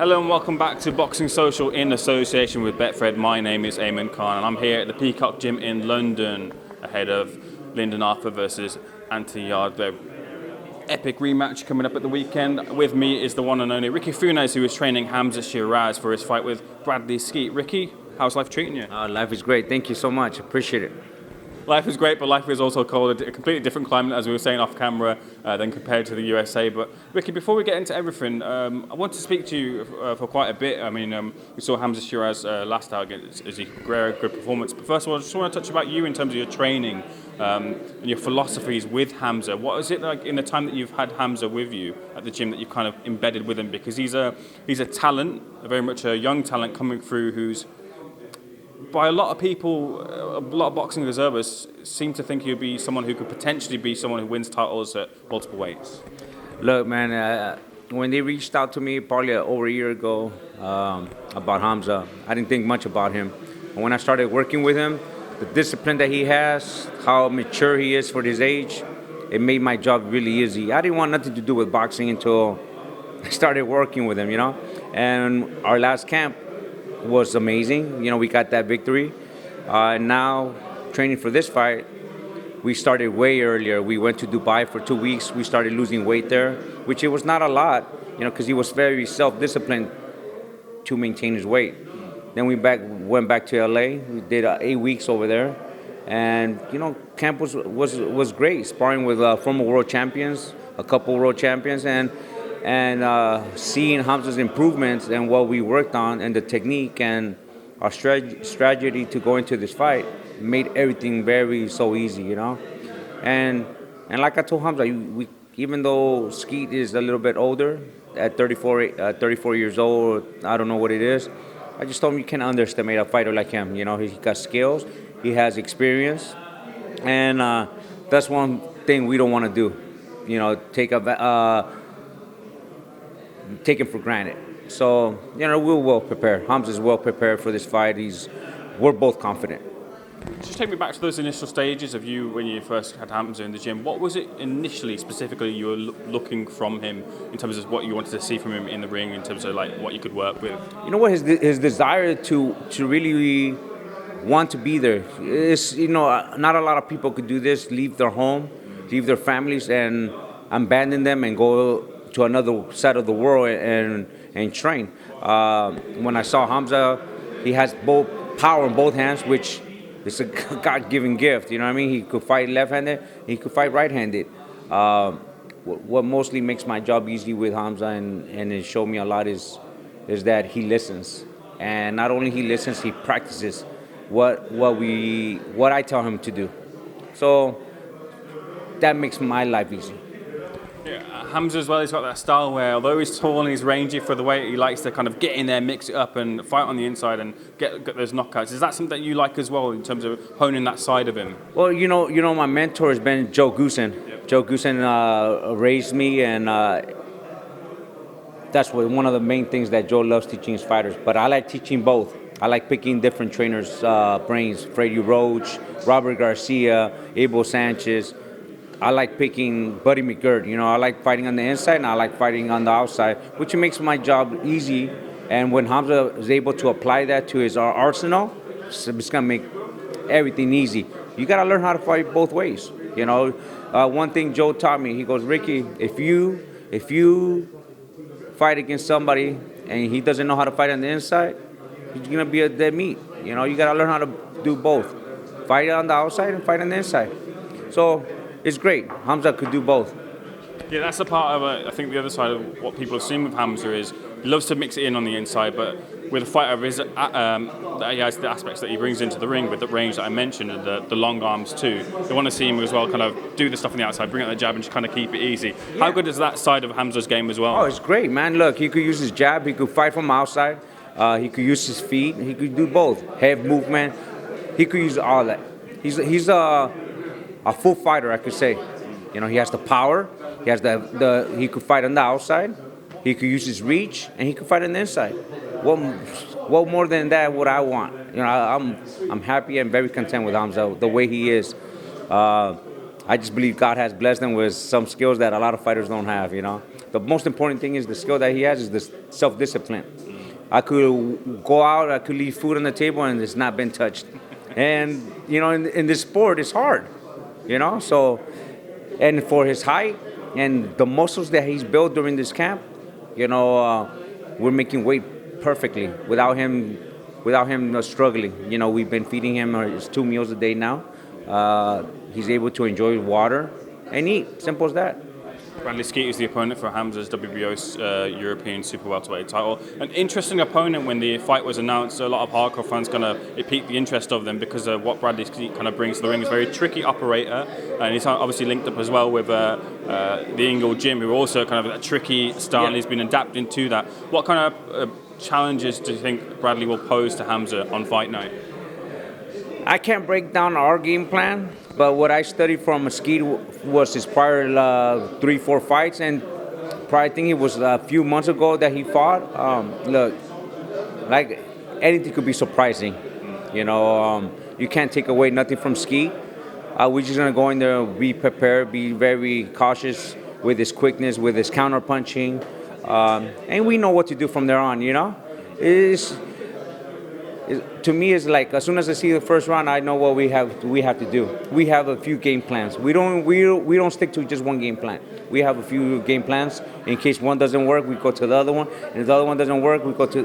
Hello and welcome back to Boxing Social in association with Betfred. My name is Ayman Khan and I'm here at the Peacock Gym in London ahead of Lyndon Arthur versus Anthony Yarde. Epic rematch coming up at the weekend. With me is the one and only Ricky Funez, who is training Hamzah Sheeraz for his fight with Bradley Skeete. Ricky, how's life treating you? Life is great. Thank you so much. Appreciate it. Life is great, but life is also cold. A completely different climate, as we were saying off camera, than compared to the USA. But Ricky, before we get into everything, I want to speak to you for quite a bit. I mean, we saw Hamzah Sheeraz last out against Usyk-AJ, good performance. But first of all, I just want to touch about you in terms of your training and your philosophies with Hamzah. What is it like in the time that you've had Hamzah with you at the gym that you've kind of embedded with him? Because he's a talent, very much a young talent coming through who's, by a lot of people, a lot of boxing observers seem to think he'd be someone who could potentially be someone who wins titles at multiple weights. Look, man, when they reached out to me probably over a year ago about Hamzah, I didn't think much about him. And when I started working with him, the discipline that he has, how mature he is for his age, it made my job really easy. I didn't want nothing to do with boxing until I started working with him, you know? And our last camp was amazing. You know, we got that victory. Now, training for this fight, we started way earlier. We went to Dubai for 2 weeks. We started losing weight there, which it was not a lot, you know, because he was very self-disciplined to maintain his weight. Then we went back to LA. We did 8 weeks over there, and you know, camp was great. Sparring with former world champions, a couple world champions, and seeing Hamzah's improvements and what we worked on and the technique and our strategy to go into this fight made everything so easy, you know. And like I told Hamzah, even though Skeete is a little bit older, at 34 years old, I don't know what it is, I just told him you can't underestimate a fighter like him. You know, he got skills, he has experience, and that's one thing we don't want to do. You know, take him for granted. So, you know, we're well prepared. Hamzah's well prepared for this fight. We're both confident. Just take me back to those initial stages of you when you first had Hamzah in the gym. What was it initially, specifically, you were looking from him in terms of what you wanted to see from him in the ring, in terms of like what you could work with? You know what, his desire to really want to be there. It's, you know, not a lot of people could do this, leave their home, leave their families, and abandon them and go to another side of the world and train. When I saw Hamzah, he has both power in both hands, which is a God-given gift. You know what I mean? He could fight left-handed, he could fight right-handed. What mostly makes my job easy with Hamzah and it showed me a lot is that he listens. And not only he listens, he practices what I tell him to do. So that makes my life easy. Yeah, Hamzah as well, he's got that style where although he's tall and he's rangy for the weight, he likes to kind of get in there, mix it up and fight on the inside and get those knockouts. Is that something that you like as well in terms of honing that side of him? Well, you know, my mentor has been Goossen. Yep. Goossen raised me, and that's one of the main things that Joe loves teaching his fighters. But I like teaching both. I like picking different trainers' brains. Freddie Roach, Robert Garcia, Abel Sanchez. I like picking Buddy McGirt. You know, I like fighting on the inside and I like fighting on the outside, which makes my job easy. And when Hamzah is able to apply that to his arsenal, it's going to make everything easy. You got to learn how to fight both ways. You know, one thing Joe taught me, he goes, Ricky, if you fight against somebody and he doesn't know how to fight on the inside, he's going to be a dead meat. You know, you got to learn how to do both. Fight on the outside and fight on the inside. So it's great. Hamzah could do both. Yeah, that's a part of I think the other side of what people have seen with Hamzah is he loves to mix it in on the inside, but with a fighter of his, that he has the aspects that he brings into the ring with the range that I mentioned and the long arms too. They want to see him as well kind of do the stuff on the outside, bring out the jab and just kind of keep it easy. Yeah. How good is that side of Hamzah's game as well? Oh, it's great, man. Look, he could use his jab. He could fight from outside. He could use his feet. He could do both. Head movement. He could use all that. He's a full fighter, I could say. You know, he has the power. He has he could fight on the outside. He could use his reach, and he could fight on the inside. What more than that would I want? You know, I'm happy and very content with Hamzah the way he is. I just believe God has blessed him with some skills that a lot of fighters don't have. You know, the most important thing is the skill that he has is the self-discipline. I could go out, I could leave food on the table, and it's not been touched. And in this sport, it's hard. So, and for his height and the muscles that he's built during this camp, we're making weight perfectly without him struggling. We've been feeding him his 2 meals a day now. He's able to enjoy water and eat. Simple as that. Bradley Skeete is the opponent for Hamzah's WBO's European Super Welterweight title. An interesting opponent when the fight was announced. A lot of hardcore fans it piqued the interest of them because of what Bradley Skeete kind of brings to the ring. He's a very tricky operator, and he's obviously linked up as well with the Ingle Gym, who are also kind of a tricky style, and he's been adapting to that. What kind of challenges do you think Bradley will pose to Hamzah on fight night? I can't break down our game plan, but what I studied from Skeete was his prior 3-4 fights, and I think it was a few months ago that he fought. Look, like anything could be surprising. You can't take away nothing from Skeete. We're just gonna go in there, be prepared, be very cautious with his quickness, with his counter punching, and we know what to do from there on. To me, it's like as soon as I see the first round, I know what we have to do. We have a few game plans. We don't stick to just one game plan. We have a few game plans. In case one doesn't work, we go to the other one, and if the other one doesn't work, we go to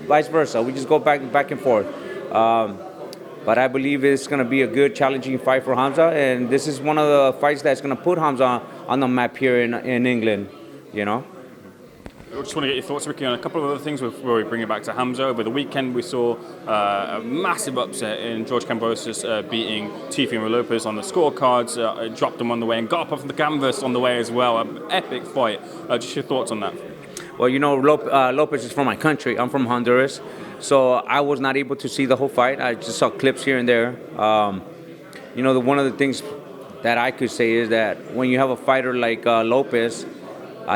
vice versa. We just go back and forth. But I believe it's going to be a good, challenging fight for Hamzah, and this is one of the fights that's going to put Hamzah on the map here in England. I just want to get your thoughts, Ricky, on a couple of other things before we bring it back to Hamzah. Over the weekend, we saw a massive upset in George Kambosos beating Teofimo Lopez on the scorecards, dropped him on the way, and got up off the canvas on the way as well. An epic fight. Just your thoughts on that? Well, Lopez is from my country. I'm from Honduras, so I was not able to see the whole fight. I just saw clips here and there. One of the things that I could say is that when you have a fighter like Lopez,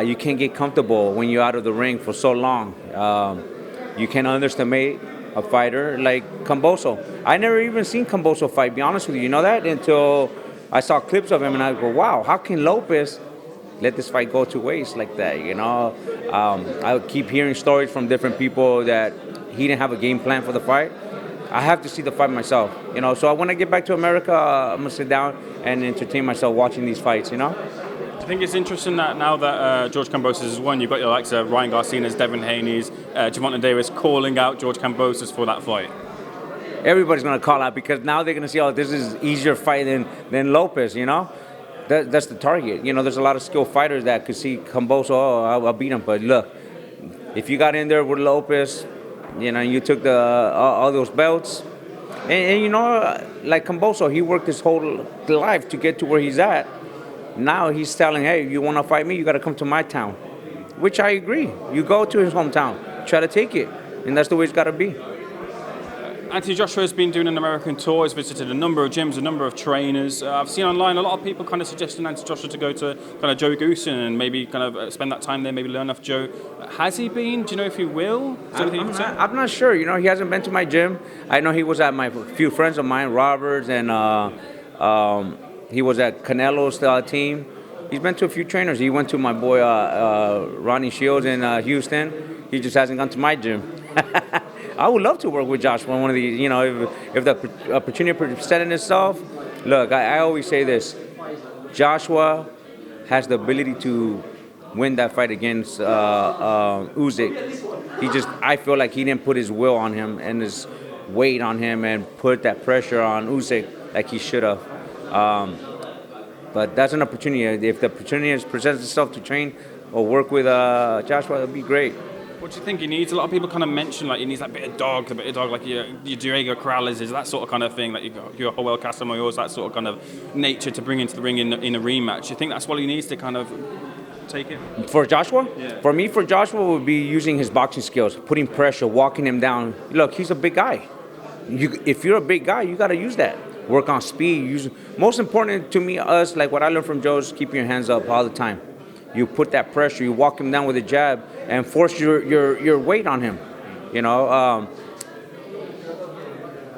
you can't get comfortable when you're out of the ring for so long. You can't underestimate a fighter like Kambosos. I never even seen Kambosos fight, be honest with you. You know that? Until I saw clips of him and I go, wow, how can Lopez let this fight go to waste like that? I keep hearing stories from different people that he didn't have a game plan for the fight. I have to see the fight myself, So when I get back to America, I'm going to sit down and entertain myself watching these fights, I think it's interesting that now that George Kambosos has won, you've got your likes of Ryan Garcias, Devin Haney's, Gervonta Davis calling out George Kambosos for that fight. Everybody's going to call out because now they're going to see, this is easier fight than Lopez, That's the target. There's a lot of skilled fighters that could see Kambosos, I'll beat him. But look, if you got in there with Lopez, you took all those belts, and like Kambosos, he worked his whole life to get to where he's at. Now he's telling, hey, you want to fight me, you got to come to my town, which I agree. You go to his hometown, try to take it, and that's the way it's got to be. Anthony Joshua has been doing an American tour. He's visited a number of gyms, a number of trainers. I've seen online a lot of people kind of suggesting Anthony Joshua to go to kind of Joe Goossen and maybe kind of spend that time there, maybe learn off Joe. Has he been? Do you know if he will? I'm not sure. He hasn't been to my gym. I know he was at my few friends of mine, Roberts, and he was at Canelo's team. He's been to a few trainers. He went to my boy Ronnie Shields in Houston. He just hasn't gone to my gym. I would love to work with Joshua one of these. If the opportunity presented itself. Look, I always say this: Joshua has the ability to win that fight against Usyk. I feel like he didn't put his will on him and his weight on him and put that pressure on Usyk like he should have. But that's an opportunity. If the opportunity presents itself to train or work with Joshua, that'd be great. What do you think he needs? A lot of people kind of mention he needs that bit of dog like your Diego Corrales is that sort of kind of thing, like your Joel Casamoyo's, that sort of kind of nature to bring into the ring in a rematch. Do you think that's what he needs to kind of take it? For Joshua? Yeah. For Joshua would be using his boxing skills, putting pressure, walking him down. Look, he's a big guy. If you're a big guy, you got to use that. Work on speed. Most important to me, like what I learned from Joe is keep your hands up all the time. You put that pressure, you walk him down with a jab and force your weight on him. I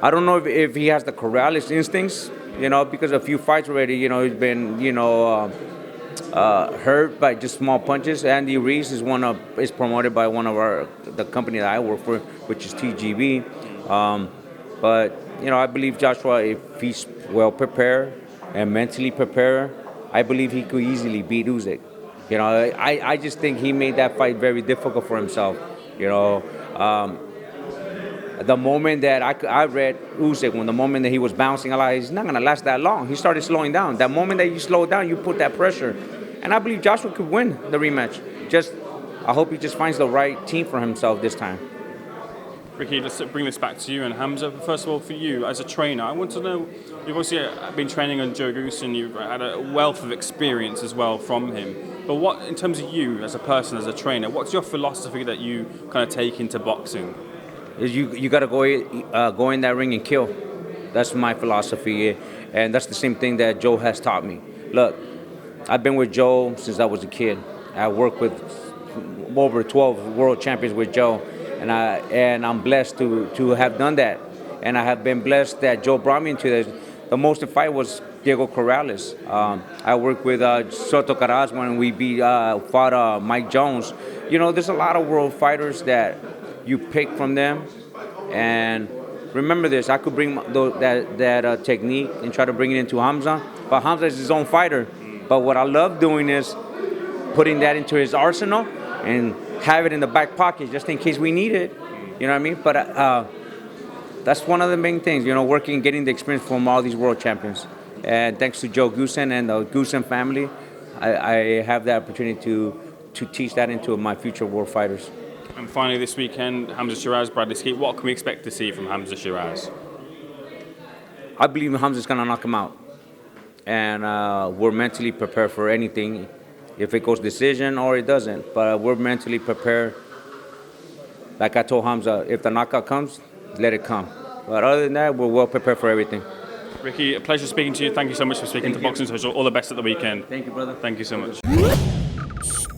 don't know if he has the Corrales instincts, because a few fights already, he's been, hurt by just small punches. Andy Reese is promoted by the company that I work for, which is TGB. But I believe Joshua, if he's well prepared and mentally prepared, I believe he could easily beat Usyk. I just think he made that fight very difficult for himself. The moment that I read Usyk, the moment that he was bouncing, I like, he's not going to last that long. He started slowing down. That moment that you slow down, you put that pressure. And I believe Joshua could win the rematch. I hope he just finds the right team for himself this time. Ricky, let's bring this back to you and Hamzah. First of all, for you as a trainer, I want to know, you've obviously been training on Joe Goossen, you've had a wealth of experience as well from him. But what, in terms of you as a person, as a trainer, what's your philosophy that you kind of take into boxing? You got to go in that ring and kill. That's my philosophy, and that's the same thing that Joe has taught me. Look, I've been with Joe since I was a kid. I worked with over 12 world champions with Joe, and I'm blessed to have done that. And I have been blessed that Joe brought me into this. The most fight was Diego Corrales. I worked with Soto Caraz when we fought Mike Jones. There's a lot of world fighters that you pick from them. And remember this, I could bring that technique and try to bring it into Hamzah, but Hamzah is his own fighter. But what I love doing is putting that into his arsenal and have it in the back pocket just in case we need it. You know what I mean? But that's one of the main things, working, getting the experience from all these world champions. And thanks to Joe Goossen and the Goossen family, I have the opportunity to teach that into my future world fighters. And finally this weekend, Hamzah Sheeraz, Bradley Skeete, what can we expect to see from Hamzah Sheeraz? I believe Hamzah's going to knock him out. And we're mentally prepared for anything, if it goes decision or it doesn't. But we're mentally prepared. Like I told Hamzah, if the knockout comes, let it come. But other than that, we're well prepared for everything. Ricky, a pleasure speaking to you. Thank you so much for speaking to Boxing Social. All the best at the weekend. Thank you, brother. Thank you so much.